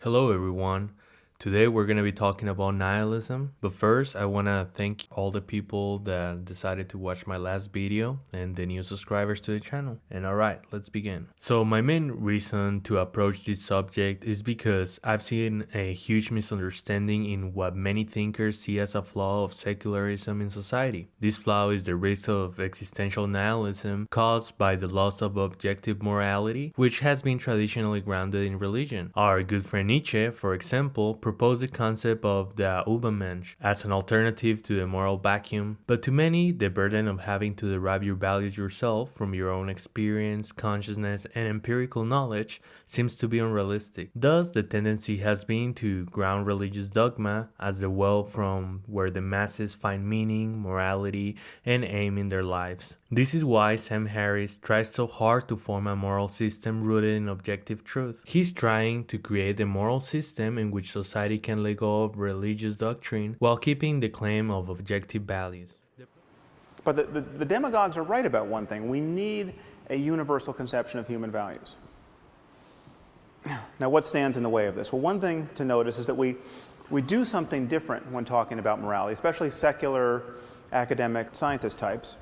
Hello everyone. Today we're going to be talking about nihilism, but first I want to thank all the people that decided to watch my last video and the new subscribers to the channel. And alright, let's begin. So my main reason to approach this subject is because I've seen a huge misunderstanding in what many thinkers see as a flaw of secularism in society. This flaw is the risk of existential nihilism caused by the loss of objective morality, which has been traditionally grounded in religion. Our good friend Nietzsche, for example, proposed the concept of the Übermensch as an alternative to the moral vacuum, but to many, the burden of having to derive your values yourself from your own experience, consciousness, and empirical knowledge seems to be unrealistic. Thus, the tendency has been to ground religious dogma as the well from where the masses find meaning, morality, and aim in their lives. This is why Sam Harris tries so hard to form a moral system rooted in objective truth. He's trying to create a moral system in which society can let go of religious doctrine while keeping the claim of objective values. But the demagogues are right about one thing. We need a universal conception of human values. Now, what stands in the way of this? Well, one thing to notice is that we do something different when talking about morality, especially secular, academic, scientist types.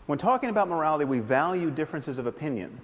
When talking about morality, we value differences of opinion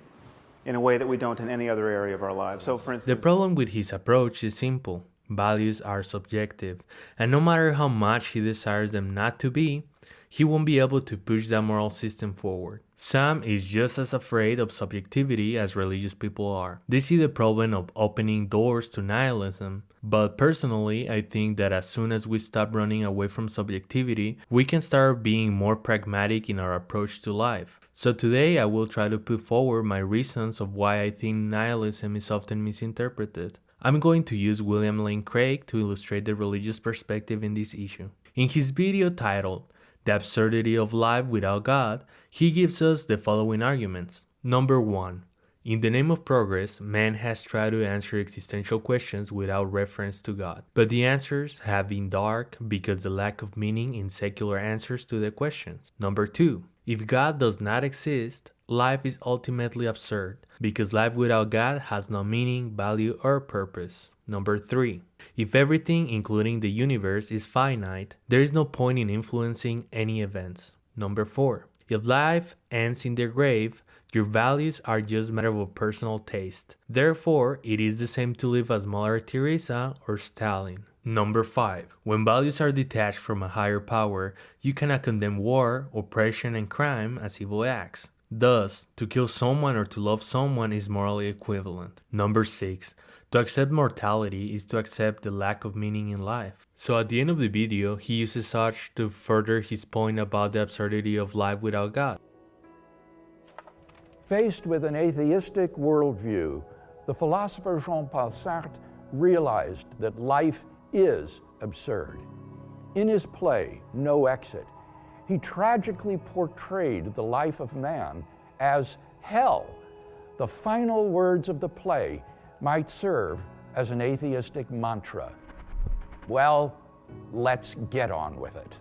in a way that we don't in any other area of our lives. So, for instance, the problem with his approach is simple. Values are subjective, and no matter how much he desires them not to be, he won't be able to push that moral system forward. Sam is just as afraid of subjectivity as religious people are. They see the problem of opening doors to nihilism, but personally, I think that as soon as we stop running away from subjectivity, we can start being more pragmatic in our approach to life. So today I will try to put forward my reasons of why I think nihilism is often misinterpreted. I'm going to use William Lane Craig to illustrate the religious perspective in this issue. In his video titled, The Absurdity of Life Without God, he gives us the following arguments. Number 1. In the name of progress, man has tried to answer existential questions without reference to God. But the answers have been dark because the lack of meaning in secular answers to the questions. Number 2. If God does not exist, life is ultimately absurd because life without God has no meaning, value, or purpose. Number 3. If everything, including the universe, is finite, there is no point in influencing any events. Number 4. If life ends in the grave, your values are just a matter of personal taste. Therefore, it is the same to live as Mother Teresa or Stalin. Number 5. When values are detached from a higher power, you cannot condemn war, oppression, and crime as evil acts. Thus, to kill someone or to love someone is morally equivalent. Number 6. To accept mortality is to accept the lack of meaning in life. So at the end of the video, he uses such to further his point about the absurdity of life without God. Faced with an atheistic worldview, the philosopher Jean-Paul Sartre realized that life is absurd. In his play, No Exit, he tragically portrayed the life of man as hell. The final words of the play might serve as an atheistic mantra. Well, let's get on with it.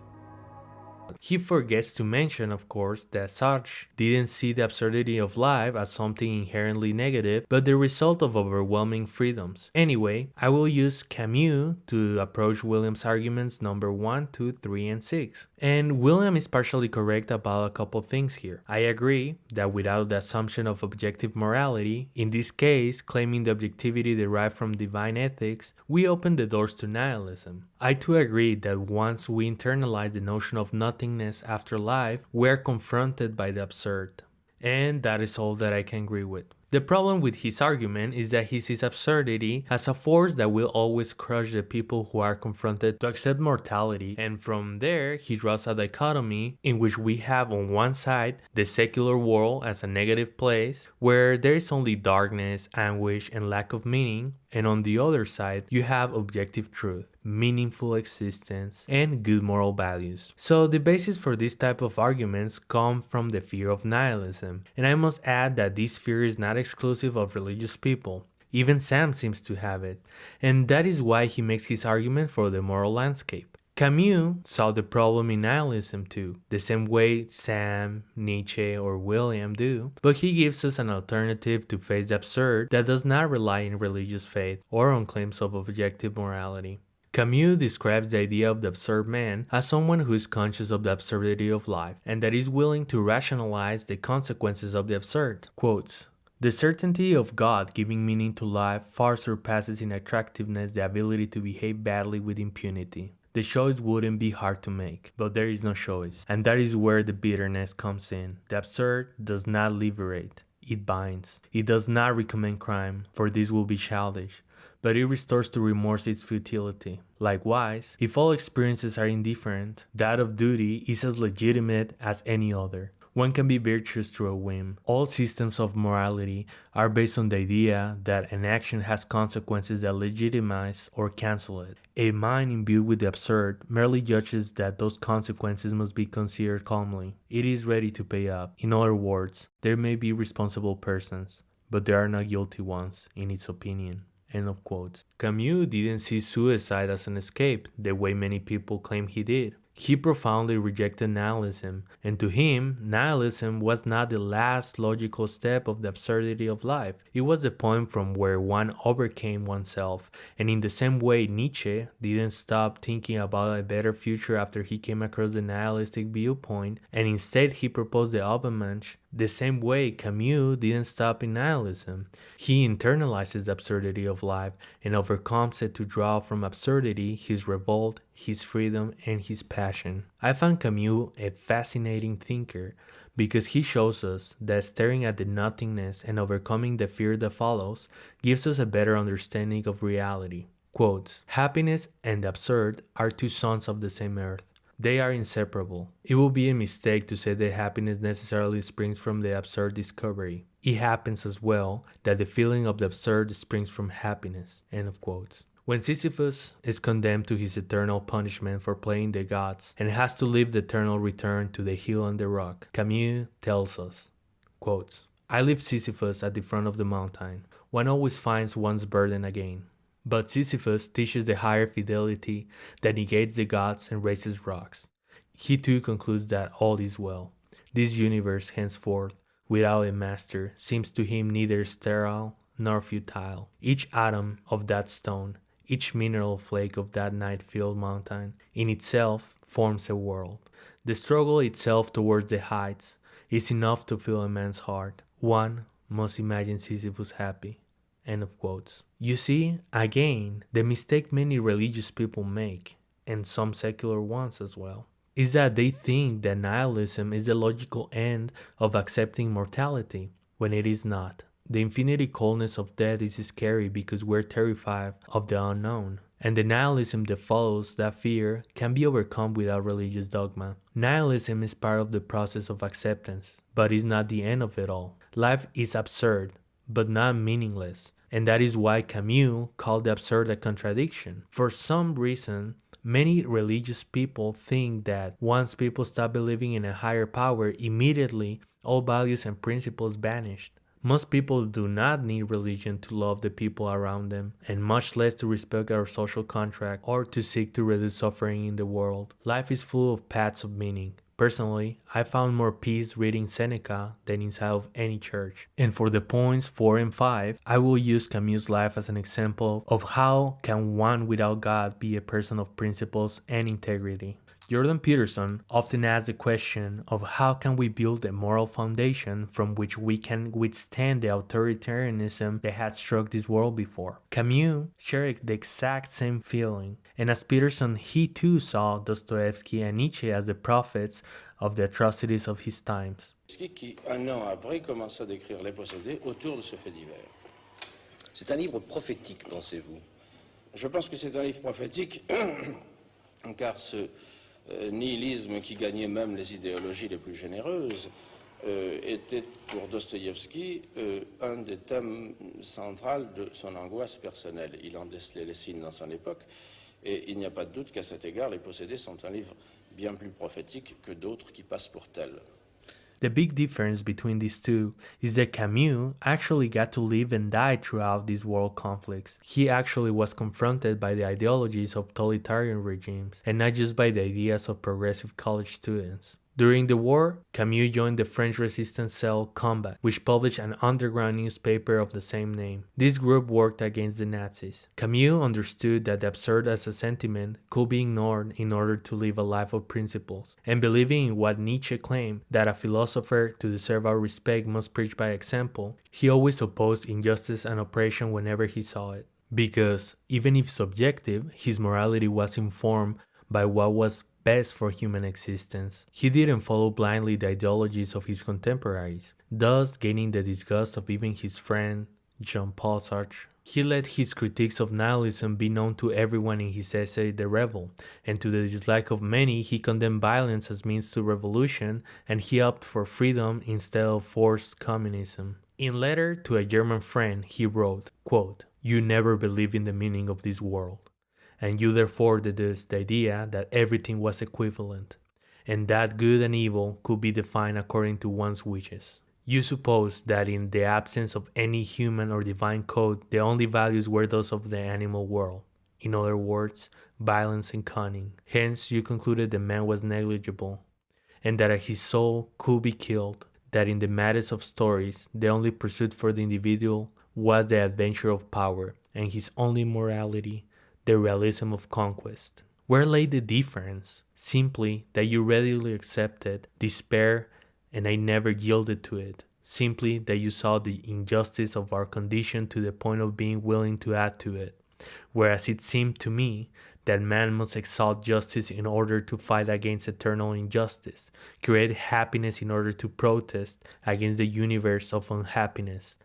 He forgets to mention, of course, that Sartre didn't see the absurdity of life as something inherently negative, but the result of overwhelming freedoms. Anyway, I will use Camus to approach William's arguments number 1, 2, 3, and 6. And William is partially correct about a couple things here. I agree that without the assumption of objective morality, in this case, claiming the objectivity derived from divine ethics, we open the doors to nihilism. I too agree that once we internalize the notion of nothingness after life, we are confronted by the absurd. And that is all that I can agree with. The problem with his argument is that he sees absurdity as a force that will always crush the people who are confronted to accept mortality, and from there he draws a dichotomy in which we have on one side the secular world as a negative place where there is only darkness, anguish, and lack of meaning, and on the other side you have objective truth, meaningful existence, and good moral values. So the basis for this type of arguments come from the fear of nihilism, and I must add that this fear is not exclusive of religious people. Even Sam seems to have it, and that is why he makes his argument for the moral landscape. Camus saw the problem in nihilism too, the same way Sam, Nietzsche, or William do, but he gives us an alternative to face the absurd that does not rely on religious faith or on claims of objective morality. Camus describes the idea of the absurd man as someone who is conscious of the absurdity of life and that is willing to rationalize the consequences of the absurd. Quotes, "The certainty of God giving meaning to life far surpasses in attractiveness the ability to behave badly with impunity. The choice wouldn't be hard to make, but there is no choice, and that is where the bitterness comes in. The absurd does not liberate, it binds. It does not recommend crime, for this will be childish, but it restores to remorse its futility. Likewise, if all experiences are indifferent, that of duty is as legitimate as any other. One can be virtuous through a whim. All systems of morality are based on the idea that an action has consequences that legitimize or cancel it. A mind imbued with the absurd merely judges that those consequences must be considered calmly. It is ready to pay up. In other words, there may be responsible persons, but there are not guilty ones, in its opinion." End of quotes. Camus didn't see suicide as an escape the way many people claim he did. He profoundly rejected nihilism, and to him, nihilism was not the last logical step of the absurdity of life. It was the point from where one overcame oneself, and in the same way Nietzsche didn't stop thinking about a better future after he came across the nihilistic viewpoint, and instead he proposed the avalanche. The same way Camus didn't stop in nihilism. He internalizes the absurdity of life and overcomes it to draw from absurdity his revolt, his freedom, and his passion. I find Camus a fascinating thinker because he shows us that staring at the nothingness and overcoming the fear that follows gives us a better understanding of reality. Quotes, "Happiness and the absurd are two sons of the same earth. They are inseparable. It would be a mistake to say that happiness necessarily springs from the absurd discovery. It happens as well that the feeling of the absurd springs from happiness." End of quotes. When Sisyphus is condemned to his eternal punishment for playing the gods and has to live the eternal return to the hill and the rock, Camus tells us, quotes, "I leave Sisyphus at the front of the mountain. One always finds one's burden again. But Sisyphus teaches the higher fidelity that negates the gods and raises rocks. He too concludes that all is well. This universe henceforth, without a master, seems to him neither sterile nor futile. Each atom of that stone, each mineral flake of that night-filled mountain, in itself forms a world. The struggle itself towards the heights is enough to fill a man's heart. One must imagine Sisyphus happy." End of quotes. You see, again, the mistake many religious people make, and some secular ones as well, is that they think that nihilism is the logical end of accepting mortality, when it is not. The infinite coldness of death is scary because we're terrified of the unknown, and the nihilism that follows that fear can be overcome without religious dogma. Nihilism is part of the process of acceptance, but is not the end of it all. Life is absurd, but not meaningless, and that is why Camus called the absurd a contradiction. For some reason, many religious people think that once people stop believing in a higher power, immediately all values and principles vanished. Most people do not need religion to love the people around them, and much less to respect our social contract or to seek to reduce suffering in the world. Life is full of paths of meaning. Personally, I found more peace reading Seneca than inside of any church. And for the points 4 and 5, I will use Camus' life as an example of how can one without God be a person of principles and integrity. Jordan Peterson often asks the question of how can we build a moral foundation from which we can withstand the authoritarianism that had struck this world before. Camus shared the exact same feeling, and as Peterson, he too saw Dostoevsky and Nietzsche as the prophets of the atrocities of his times. Qui, un an après, commença à décrire Les Possédés autour de ce fait divers. C'est un livre prophétique, pensez-vous? Je pense que c'est un livre prophétique, car ce nihilisme qui gagnait même les idéologies les plus généreuses était pour Dostoïevski un des thèmes centraux de son angoisse personnelle. Il en décelait les signes dans son époque, et il n'y a pas de doute qu'à cet égard, Les Possédés sont un livre bien plus prophétique que d'autres qui passent pour tels. The big difference between these two is that Camus actually got to live and die throughout these world conflicts. He actually was confronted by the ideologies of totalitarian regimes, and not just by the ideas of progressive college students. During the war, Camus joined the French resistance cell Combat, which published an underground newspaper of the same name. This group worked against the Nazis. Camus understood that the absurd as a sentiment could be ignored in order to live a life of principles, and believing in what Nietzsche claimed, that a philosopher to deserve our respect must preach by example, he always opposed injustice and oppression whenever he saw it. Because, even if subjective, his morality was informed by what was best for human existence. He didn't follow blindly the ideologies of his contemporaries, thus gaining the disgust of even his friend Jean-Paul Sartre. He let his critiques of nihilism be known to everyone in his essay The Rebel, and to the dislike of many, he condemned violence as means to revolution, and he opted for freedom instead of forced communism. In letter to a German friend, he wrote, quote, "You never believe in the meaning of this world, and you therefore deduced the idea that everything was equivalent, and that good and evil could be defined according to one's wishes. You suppose that in the absence of any human or divine code, the only values were those of the animal world, in other words, violence and cunning. Hence you concluded the man was negligible, and that his soul could be killed, that in the matters of stories, the only pursuit for the individual was the adventure of power, and his only morality the realism of conquest. Where lay the difference? Simply that you readily accepted despair and I never yielded to it. Simply that you saw the injustice of our condition to the point of being willing to add to it. Whereas it seemed to me that man must exalt justice in order to fight against eternal injustice, create happiness in order to protest against the universe of unhappiness.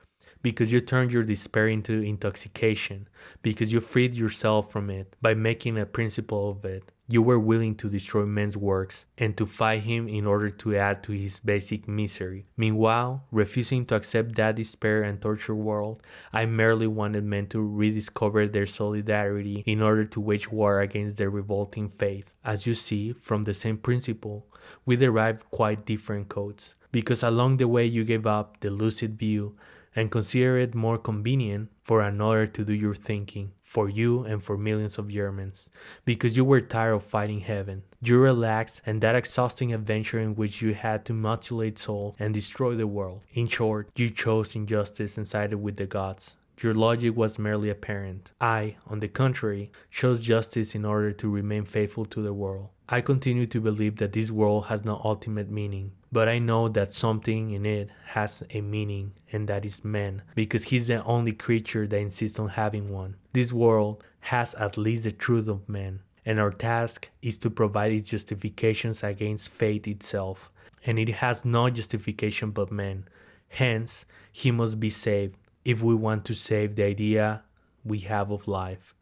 Because you turned your despair into intoxication, because you freed yourself from it by making a principle of it. You were willing to destroy man's works and to fight him in order to add to his basic misery. Meanwhile, refusing to accept that despair and torture world, I merely wanted men to rediscover their solidarity in order to wage war against their revolting faith. As you see, from the same principle, we derived quite different codes, because along the way you gave up the lucid view and consider it more convenient for another to do your thinking, for you and for millions of Germans, because you were tired of fighting heaven. You relaxed and that exhausting adventure in which you had to mutilate souls and destroy the world. In short, you chose injustice and sided with the gods. Your logic was merely apparent. I, on the contrary, chose justice in order to remain faithful to the world. I continue to believe that this world has no ultimate meaning, but I know that something in it has a meaning, and that is man, because he's the only creature that insists on having one. This world has at least the truth of man, and our task is to provide its justifications against fate itself, and it has no justification but man. Hence, he must be saved, if we want to save the idea we have of life.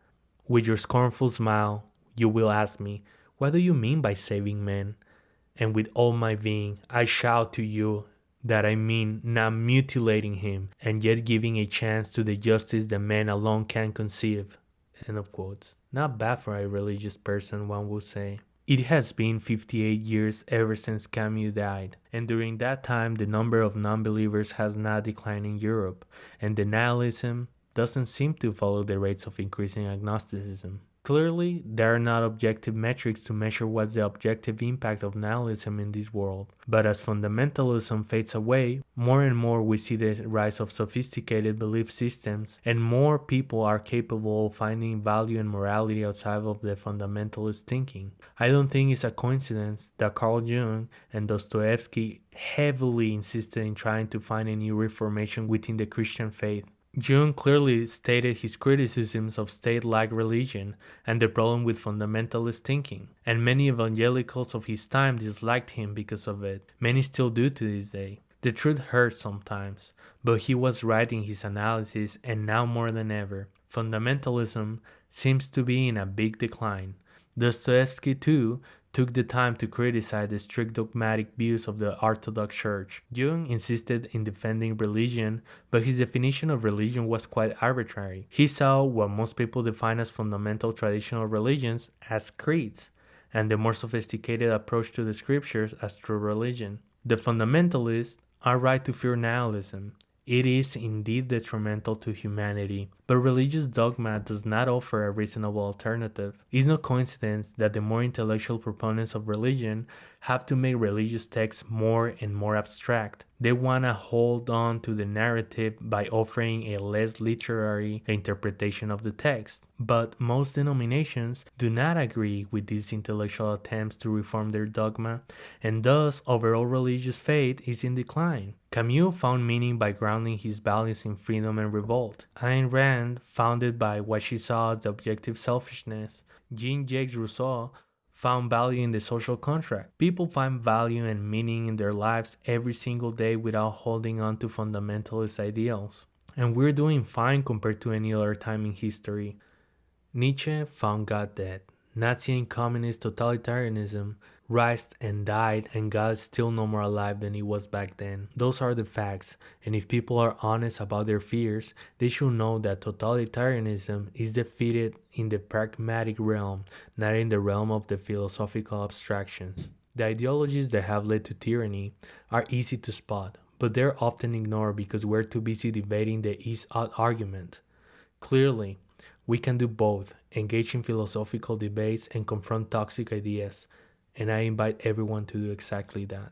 With your scornful smile, you will ask me, what do you mean by saving man? And with all my being, I shout to you that I mean not mutilating him, and yet giving a chance to the justice that man alone can conceive. End of quotes. Not bad for a religious person, one would say. It has been 58 years ever since Camus died, and during that time the number of non-believers has not declined in Europe, and the nihilism doesn't seem to follow the rates of increasing agnosticism. Clearly, there are not objective metrics to measure what's the objective impact of nihilism in this world. But as fundamentalism fades away, more and more we see the rise of sophisticated belief systems, and more people are capable of finding value and morality outside of the fundamentalist thinking. I don't think it's a coincidence that Carl Jung and Dostoevsky heavily insisted in trying to find a new reformation within the Christian faith. Jung clearly stated his criticisms of state-like religion and the problem with fundamentalist thinking, and many evangelicals of his time disliked him because of it. Many still do to this day. The truth hurts sometimes, but he was right in his analysis, and now more than ever, fundamentalism seems to be in a big decline. Dostoevsky, too, took the time to criticize the strict dogmatic views of the Orthodox Church. Jung insisted in defending religion, but his definition of religion was quite arbitrary. He saw what most people define as fundamental traditional religions as creeds, and the more sophisticated approach to the scriptures as true religion. The fundamentalists are right to fear nihilism. It is indeed detrimental to humanity, but religious dogma does not offer a reasonable alternative. It's no coincidence that the more intellectual proponents of religion have to make religious texts more and more abstract. They want to hold on to the narrative by offering a less literary interpretation of the text. But most denominations do not agree with these intellectual attempts to reform their dogma, and thus overall religious faith is in decline. Camus found meaning by grounding his values in freedom and revolt. Ayn Rand found it by what she saw as the objective selfishness. Jean-Jacques Rousseau found value in the social contract. People find value and meaning in their lives every single day without holding on to fundamentalist ideals. And we're doing fine compared to any other time in history. Nietzsche found God dead. Nazi and communist totalitarianism rised and died, and God is still no more alive than he was back then. Those are the facts, and if people are honest about their fears, they should know that totalitarianism is defeated in the pragmatic realm, not in the realm of the philosophical abstractions. The ideologies that have led to tyranny are easy to spot, but they're often ignored because we're too busy debating the is-ought argument. Clearly, we can do both, engage in philosophical debates and confront toxic ideas, and I invite everyone to do exactly that.